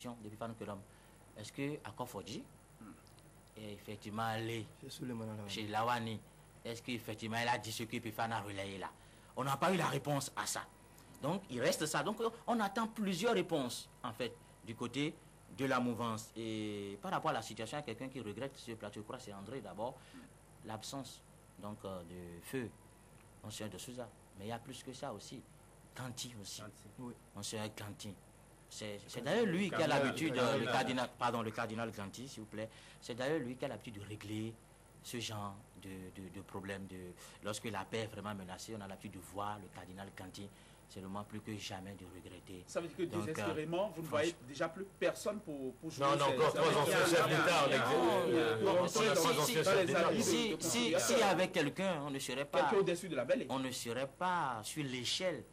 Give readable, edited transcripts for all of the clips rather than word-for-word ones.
depuis Fan Kelom. Est-ce que à Kofodji est effectivement allé chez Lawani? Est-ce qu'effectivement il a dit ce que Pifan a relayé là? On n'a pas eu la réponse à ça. Donc il reste ça. Donc on attend plusieurs réponses en fait du côté de la mouvance. Et par rapport à la situation, il y a quelqu'un qui regrette ce plateau, je crois c'est André d'abord, l'absence donc de feu Monsieur de Souza. Mais il y a plus que ça aussi. Kanti aussi. Oui. Monsieur Kanti. C'est d'ailleurs lui qui a l'habitude, le cardinal Kanti, s'il vous plaît, c'est d'ailleurs lui qui a l'habitude de régler ce genre de problème. Lorsque la paix est vraiment menacée, on a l'habitude de voir le cardinal Kanti. C'est le moment plus que jamais de regretter. Ça veut dire que désespérément, vous ne voyez déjà plus personne pour jouer. Non, encore trois anciens chefs d'État. Si avec quelqu'un, on ne serait pas... Quelqu'un au-dessus de la mêlée. On ne serait pas sur l'échelle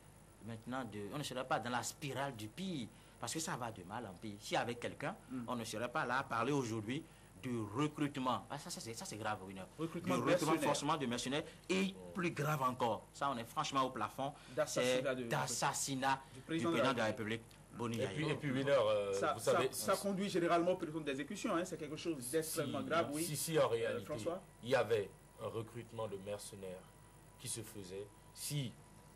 maintenant, on ne serait pas dans la spirale du pire. Parce que ça va de mal en pire. Si avec quelqu'un, on ne serait pas là à parler aujourd'hui du recrutement. Ah, ça c'est grave, oui. Recrutement forcément de mercenaires. Et plus grave encore, ça on est franchement au plafond, c'est d'assassinat du président de la République. Et puis vous savez, ça conduit généralement au péloton d'exécution, hein, c'est quelque chose d'extrêmement grave, oui. Si en réalité, il y avait un recrutement de mercenaires qui se faisait, si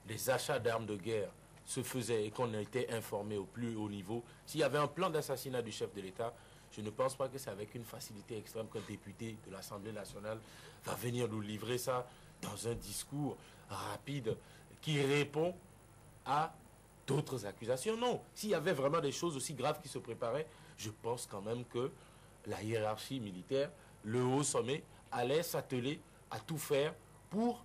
les achats d'armes de guerre se faisaient et qu'on était informé au plus haut niveau, s'il y avait un plan d'assassinat du chef de l'État, je ne pense pas que c'est avec une facilité extrême qu'un député de l'Assemblée nationale va venir nous livrer ça dans un discours rapide qui répond à d'autres accusations. Non, s'il y avait vraiment des choses aussi graves qui se préparaient, je pense quand même que la hiérarchie militaire, le haut sommet, allait s'atteler à tout faire pour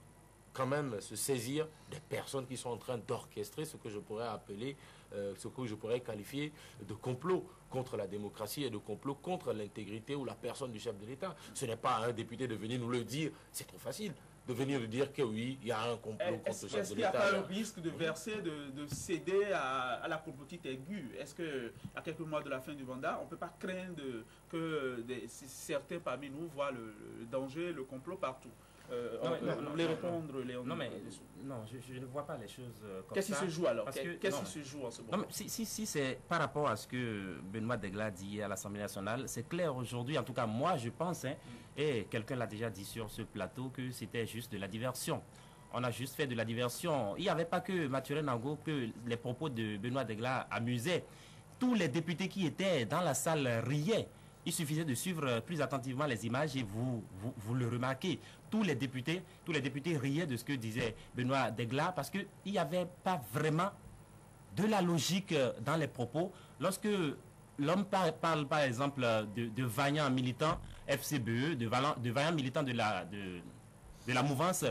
quand même se saisir des personnes qui sont en train d'orchestrer ce que je pourrais appeler, ce que je pourrais qualifier de complot contre la démocratie et de complot contre l'intégrité ou la personne du chef de l'État. Ce n'est pas à un député de venir nous le dire, c'est trop facile de venir nous dire que oui, il y a un complot contre le chef de l'État. Est-ce qu'il n'y a pas un risque de verser, de céder à la complotite aiguë? Est-ce qu'à quelques mois de la fin du mandat, on ne peut pas craindre que certains parmi nous voient le danger, le complot partout? Vous voulez répondre, Léon? Non, je ne vois pas les choses comme ça. Qu'est-ce qui se joue alors? Qu'est-ce qui se joue en ce moment? Si c'est par rapport à ce que Benoît Degla dit à l'Assemblée nationale, c'est clair aujourd'hui, en tout cas moi je pense, et quelqu'un l'a déjà dit sur ce plateau, que c'était juste de la diversion. On a juste fait de la diversion. Il n'y avait pas que Mathurin Nango, que les propos de Benoît Degla amusaient. Tous les députés qui étaient dans la salle riaient. Il suffisait de suivre plus attentivement les images et vous le remarquez. Tous les députés riaient de ce que disait Benoît Degla parce qu'il n'y avait pas vraiment de la logique dans les propos. Lorsque l'homme parle par exemple de vaillants militants FCBE, de vaillants militants de la mouvance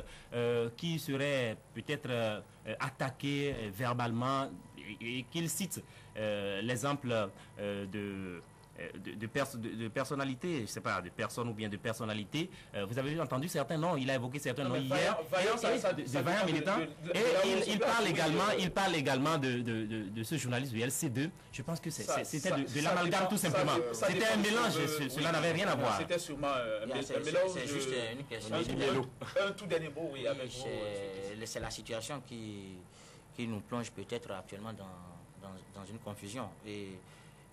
qui seraient peut-être attaqués verbalement et qu'il cite l'exemple de personnalités, je ne sais pas, de personnes ou bien de personnalités. Vous avez entendu certains noms, il a évoqué certains noms hier, de vaillants militants. Et il parle également de ce journaliste du LC2. Je pense que c'était de l'amalgame tout simplement. C'était un mélange, cela n'avait rien à voir. C'était sûrement un mélange. C'est juste une question. Un tout dernier mot, oui, avec vous. C'est la situation qui nous plonge peut-être actuellement dans une confusion. Et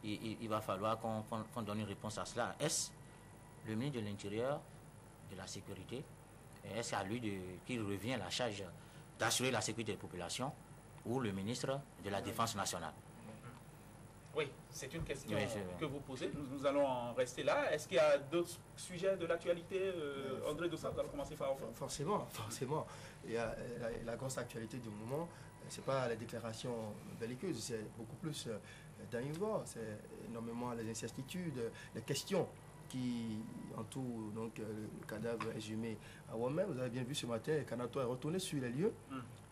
il va falloir qu'on donne une réponse à cela. Est-ce le ministre de l'Intérieur, de la Sécurité, est-ce à lui qu'il revient la charge d'assurer la sécurité des populations ou le ministre de la Défense nationale? Oui, c'est une question que vous posez. Nous allons en rester là. Est-ce qu'il y a d'autres sujets de l'actualité? André Dossat, vous allez commencer par Forcément. Il y a la grosse actualité du moment. Ce n'est pas la déclaration belliqueuse, c'est beaucoup plus d'un niveau. C'est énormément les incertitudes, les questions qui entourent donc, le cadavre exhumé à Ouamé. Vous avez bien vu ce matin, Kanato est retourné sur les lieux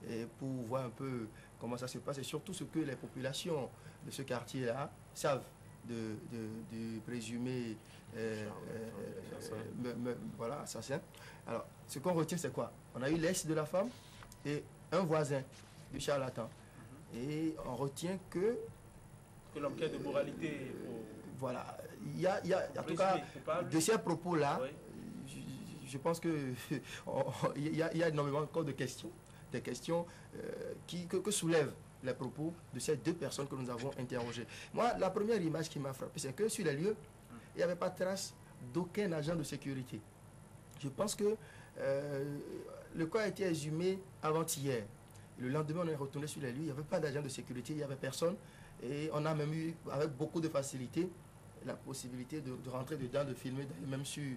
et pour voir un peu comment ça se passe et surtout ce que les populations de ce quartier-là savent du présumé assassin. Alors, ce qu'on retient, c'est quoi? On a eu l'ex de la femme et un voisin du charlatan. Et on retient que l'enquête de moralité... Voilà. Il y a en tout cas, de ces propos-là, je pense que il y a énormément encore de questions, des questions que soulève les propos de ces 2 personnes que nous avons interrogées. Moi, la première image qui m'a frappé, c'est que sur les lieux, il n'y avait pas trace d'aucun agent de sécurité. Je pense que le corps a été exhumé avant-hier. Le lendemain, on est retourné sur les lieux, il n'y avait pas d'agent de sécurité, il n'y avait personne. Et on a même eu, avec beaucoup de facilité, la possibilité de rentrer dedans, de filmer, d'aller même sur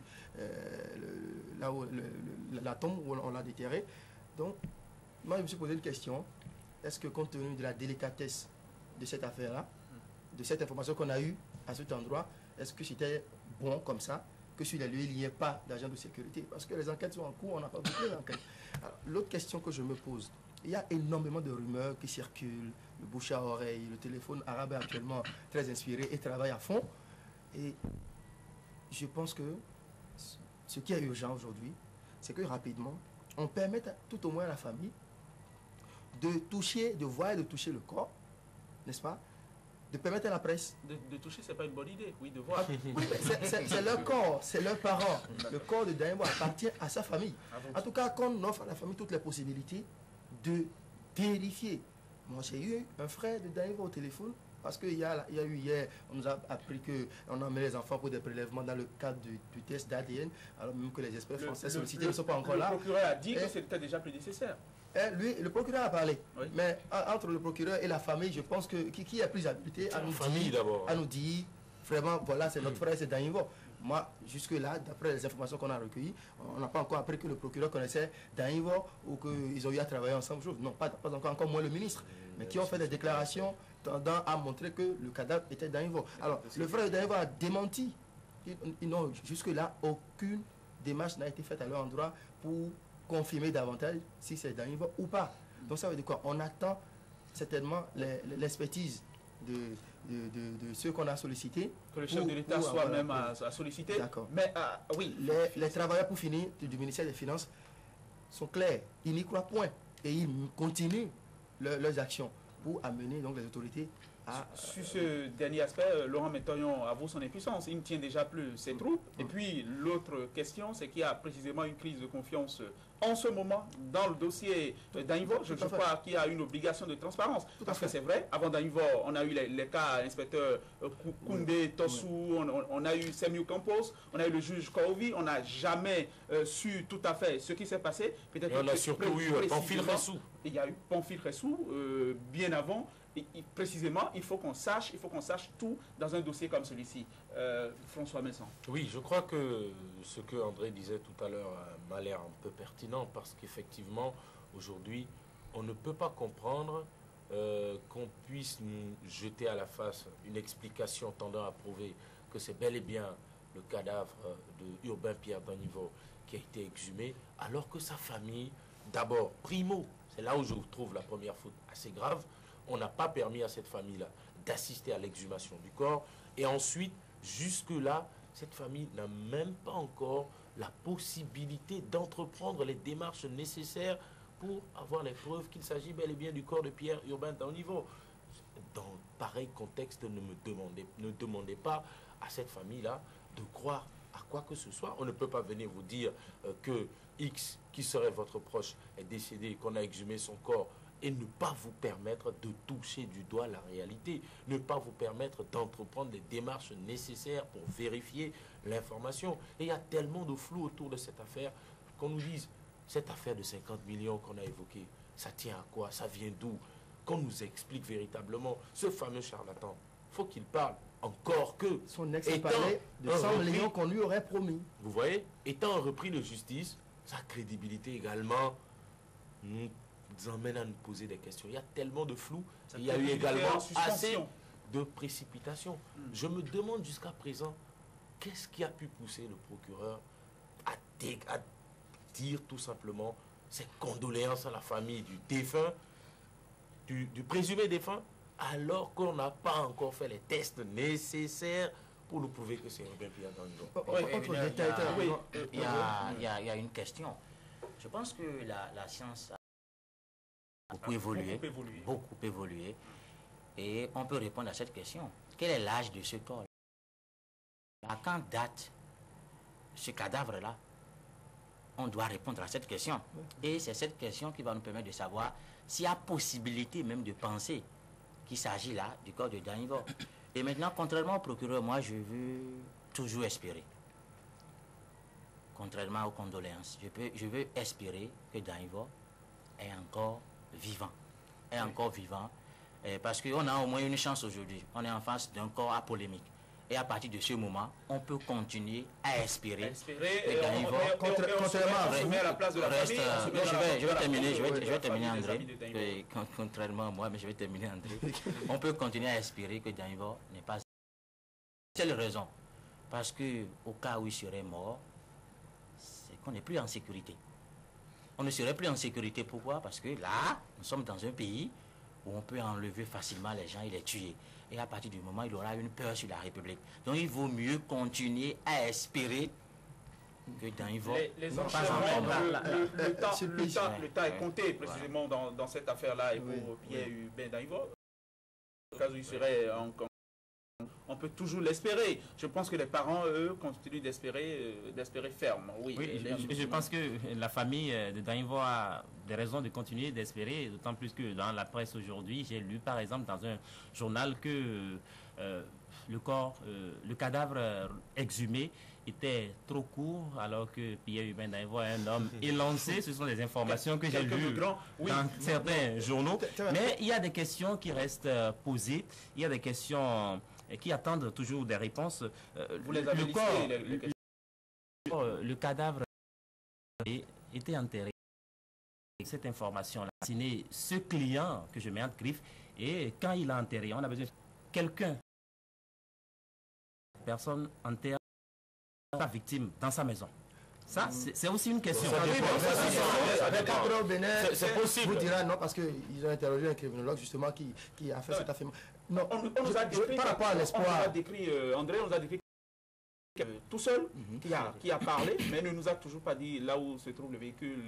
là où, la tombe où on l'a déterré. Donc, moi, je me suis posé une question. Est-ce que compte tenu de la délicatesse de cette affaire-là, de cette information qu'on a eue à cet endroit, est-ce que c'était bon comme ça, que sur les lieux, il n'y ait pas d'agent de sécurité? Parce que les enquêtes sont en cours, on n'a pas bouclé l'enquête. L'autre question que je me pose, il y a énormément de rumeurs qui circulent, le bouche à oreille, le téléphone arabe est actuellement très inspiré et travaille à fond. Et je pense que ce qui est urgent aujourd'hui, c'est que rapidement, on permette tout au moins à la famille de toucher, de voir et de toucher le corps, n'est-ce pas? De permettre à la presse. De toucher, c'est pas une bonne idée, oui, de voir. C'est leur corps, c'est leurs parents. Le corps de Dainbo appartient à sa famille. En tout cas, qu'on offre à la famille toutes les possibilités de vérifier. Moi, j'ai eu un frère de Dainbo au téléphone, parce qu'il y a eu hier, on nous a appris qu'on a mis les enfants pour des prélèvements dans le cadre du test d'ADN, alors même que les experts français sollicités ne sont pas encore là. Le procureur a dit que c'était déjà plus nécessaire. Lui, le procureur a parlé. Oui. Mais entre le procureur et la famille, je pense que qui est plus habilité à nous dire, vraiment, voilà, c'est notre frère, c'est Dainvo. Moi, jusque-là, d'après les informations qu'on a recueillies, on n'a pas encore appris que le procureur connaissait Dainvo ou qu'ils ont eu à travailler ensemble. Non, pas encore moins le ministre, mais qui ont fait des déclarations tendant à montrer que le cadavre était Dainvo. Alors, le frère de Dainvo a démenti. Jusque-là, aucune démarche n'a été faite à leur endroit pour confirmer davantage si c'est Dainvo ou pas. Donc ça veut dire quoi? On attend certainement l'expertise de ceux qu'on a sollicités. Que le chef de l'État soit même à solliciter. D'accord. Mais oui. Les travailleurs, pour finir, du ministère des Finances sont clairs. Ils n'y croient point. Et ils continuent leurs actions pour amener donc les autorités à... Sur ce dernier aspect, Laurent Métoyon avoue son impuissance. Il ne tient déjà plus ses troupes. Et puis l'autre question, c'est qu'il y a précisément une crise de confiance en ce moment dans le dossier Dainvo. Je crois qu'il y a une obligation de transparence. Parce que c'est vrai, avant Dainvo, on a eu les cas inspecteur Koundé, Tossou, on a eu Semiou Campos, on a eu le juge Kourovi, on n'a jamais su tout à fait ce qui s'est passé. On a surtout eu Pamphile Ressou. Il y a eu Pamphile Ressou bien avant. Et précisément, il faut qu'on sache tout dans un dossier comme celui-ci. François Messon. Oui, je crois que ce que André disait tout à l'heure m'a l'air un peu pertinent parce qu'effectivement, aujourd'hui, on ne peut pas comprendre qu'on puisse nous jeter à la face une explication tendant à prouver que c'est bel et bien le cadavre de Urbain Pierre Dainvo qui a été exhumé, alors que sa famille, d'abord, primo, c'est là où je trouve la première faute assez grave, on n'a pas permis à cette famille-là d'assister à l'exhumation du corps. Et ensuite, jusque-là, cette famille n'a même pas encore la possibilité d'entreprendre les démarches nécessaires pour avoir les preuves qu'il s'agit bel et bien du corps de Pierre Urbain Dainvo. Dans pareil contexte, ne demandez pas à cette famille-là de croire à quoi que ce soit. On ne peut pas venir vous dire que X, qui serait votre proche, est décédé, qu'on a exhumé son corps, et ne pas vous permettre de toucher du doigt la réalité, ne pas vous permettre d'entreprendre les démarches nécessaires pour vérifier l'information. Et il y a tellement de flou autour de cette affaire qu'on nous dise, cette affaire de 50 millions qu'on a évoquée, ça tient à quoi? Ça vient d'où? Qu'on nous explique véritablement ce fameux charlatan. Il faut qu'il parle, encore que... Son ex parlait de 100 millions qu'on lui aurait promis. Vous voyez, étant un repris de justice, sa crédibilité également nous emmène à nous poser des questions. Il y a tellement de flou, il y a eu également assez de précipitation. Je me demande jusqu'à présent, qu'est-ce qui a pu pousser le procureur à dire tout simplement ses condoléances à la famille du défunt, du présumé défunt, alors qu'on n'a pas encore fait les tests nécessaires pour nous prouver que c'est Urbain Pierre Dainvo. Il y a une question. Je pense que la science a beaucoup évolué. Et on peut répondre à cette question. Quel est l'âge de ce corps? À quand date ce cadavre-là? on doit répondre à cette question. Et c'est cette question qui va nous permettre de savoir s'il y a possibilité même de penser qu'il s'agit là du corps de Dan Ivor. Et maintenant, contrairement au procureur, moi, je veux toujours espérer. Contrairement aux condoléances, je veux espérer que Dan Ivor est encore vivant. Est encore vivant. Parce qu'on a au moins une chance aujourd'hui. On est en face d'un corps à polémique. Et à partir de ce moment, on peut continuer à espérer. Et contrairement à la place de la famille. Je vais terminer, André. Contrairement à moi, mais je vais terminer, André. On peut continuer à espérer que Dan Ivor n'est pas. C'est la raison. Parce que au cas où il serait mort, c'est qu'on n'est plus en sécurité. On ne serait plus en sécurité. Pourquoi? Parce que là, nous sommes dans un pays où on peut enlever facilement les gens et les tuer. Et à partir du moment où il aura une peur sur la République. Donc il vaut mieux continuer à espérer que Dan Ivor... Le temps est compté précisément dans cette affaire-là et pour Pierre-Hubert Dan Ivor. Au cas où il serait encore... On peut toujours l'espérer. Je pense que les parents, eux, continuent d'espérer ferme. Oui, je pense que la famille de Dan Ivor a des raisons de continuer d'espérer, d'autant plus que dans la presse aujourd'hui, j'ai lu par exemple dans un journal que le cadavre exhumé était trop court, alors que Pierre-Hubert Dan Ivor est un homme élancé. Ce sont des informations que j'ai lues dans certains journaux. Mais il y a des questions qui restent posées. Il y a des questions qui attendent toujours des réponses. Vous les avez listées, le cadavre était enterré. Cette information-là, c'est ce client que je mets en griffe, et quand il a enterré, on a besoin de quelqu'un. Personne enterre sa victime dans sa maison. Ça, c'est aussi une question. C'est possible. Vous direz non, parce qu'ils ont interrogé un criminologue justement qui a fait cette affaire. Non, on nous a décrit, par rapport à l'espoir. André nous a décrit tout seul qui a parlé, mais ne nous a toujours pas dit là où se trouve le véhicule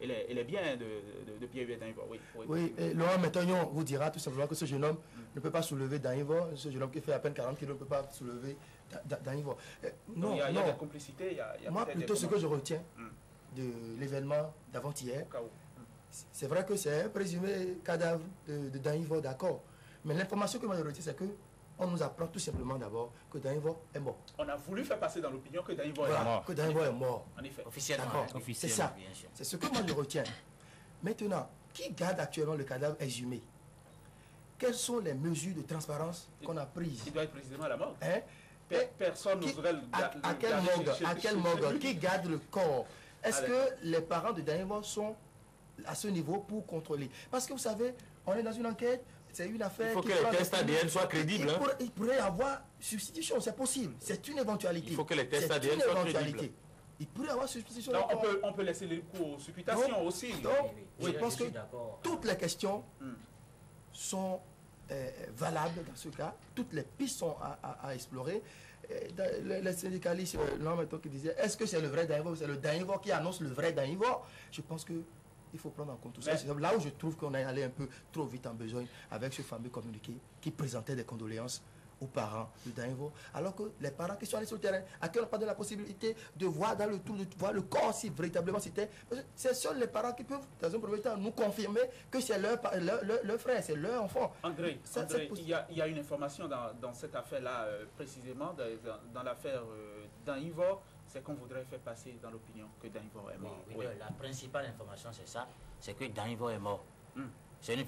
et les biens de Pierre-Hubert Dan Ivor. Oui, et Laurent Métagnon vous dira tout simplement que ce jeune homme ne peut pas soulever Dan Ivor. Ce jeune homme qui fait à peine 40 kilos ne peut pas soulever Dan Ivor. Non, il y a des complicités. Moi, plutôt ce que je retiens de l'événement d'avant-hier, c'est vrai que c'est un présumé cadavre de Dan Ivor, d'accord. Mais l'information que moi je retiens, c'est que on nous apprend tout simplement d'abord que Dan Ivor est mort. On a voulu faire passer dans l'opinion que Dan Ivor est mort. Que Dan Ivor est mort. En effet. Officiellement. C'est ça. C'est ce que moi je retiens. Maintenant, qui garde actuellement le cadavre exhumé? Quelles sont les mesures de transparence qu'on a prises? Il doit être précisément à la mort. Personne n'oserait à quel morgue? Qui garde le corps? Est-ce que les parents de Dan Ivor sont à ce niveau pour contrôler? Parce que vous savez, on est dans une enquête. C'est une affaire. Il faut que les tests ADN soient crédibles. Il pourrait y avoir substitution, c'est possible. C'est une éventualité. Il faut que les tests ADN soient crédibles. Il pourrait y avoir substitution. Non, on peut laisser les cours aux supputations aussi. Donc, je pense que toutes les questions sont valables dans ce cas. Toutes les pistes sont à explorer. Les syndicalistes, l'homme qui disait, est-ce que c'est le vrai Dan Ivor? C'est le Dan Ivor qui annonce le vrai Dan Ivor? Je pense que il faut prendre en compte tout ça. C'est là où je trouve qu'on est allé un peu trop vite en besogne avec ce fameux communiqué qui présentait des condoléances aux parents de Dan Ivor, alors que les parents qui sont allés sur le terrain, à qui on n'a pas donné la possibilité de voir dans le tour, de voir le corps si véritablement c'était. C'est seuls les parents qui peuvent, dans un premier temps, nous confirmer que c'est leur frère, c'est leur enfant. André, il y a une information dans cette affaire-là, précisément, dans l'affaire Dan Ivor. C'est qu'on voudrait faire passer dans l'opinion que Dan Ivor est mort. La principale information, c'est ça, c'est que Dan Ivor est mort. C'est une